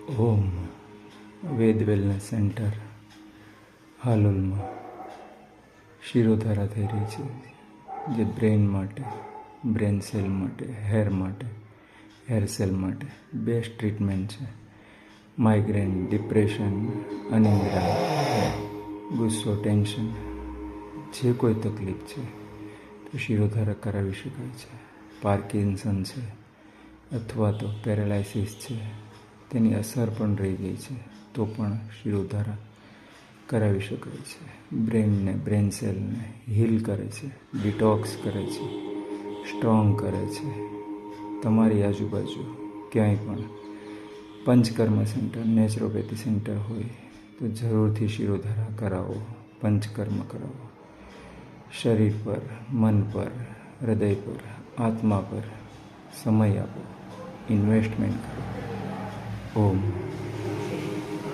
ઓમ વેદ wellness centre હાલોલમાં shirodhara થઈ રહી છે, જે બ્રેઇન માટે, બ્રેન સેલ માટે, હેર સેલ માટે બેસ્ટ ટ્રીટમેન્ટ છે. માઇગ્રેન, ડિપ્રેશન, અનિદ્રા, ગુસ્સો, ટેન્શન, જે કોઈ તકલીફ છે તો શિરોધારા કરાવી શકાય છે. પાર્કિન્સન છે અથવા તો પેરાલાઇસિસ છે, તેની અસર પણ રહી ગઈ છે તો પણ શિરોધારા કરાવી શકાય છે. બ્રેનને, બ્રેન સેલને હીલ કરે છે, ડિટોક્સ કરે છે, સ્ટ્રોંગ કરે છે. તમારી આજુબાજુ ક્યાંય પણ પંચકર્મ સેન્ટર, નેચરોપેથી સેન્ટર હોય તો જરૂરથી શિરોધારા કરાવો, પંચકર્મ કરાવો. શરીર પર, મન પર, હૃદય પર, આત્મા પર સમય આપો, ઇન્વેસ્ટમેન્ટ કરો. ઓમ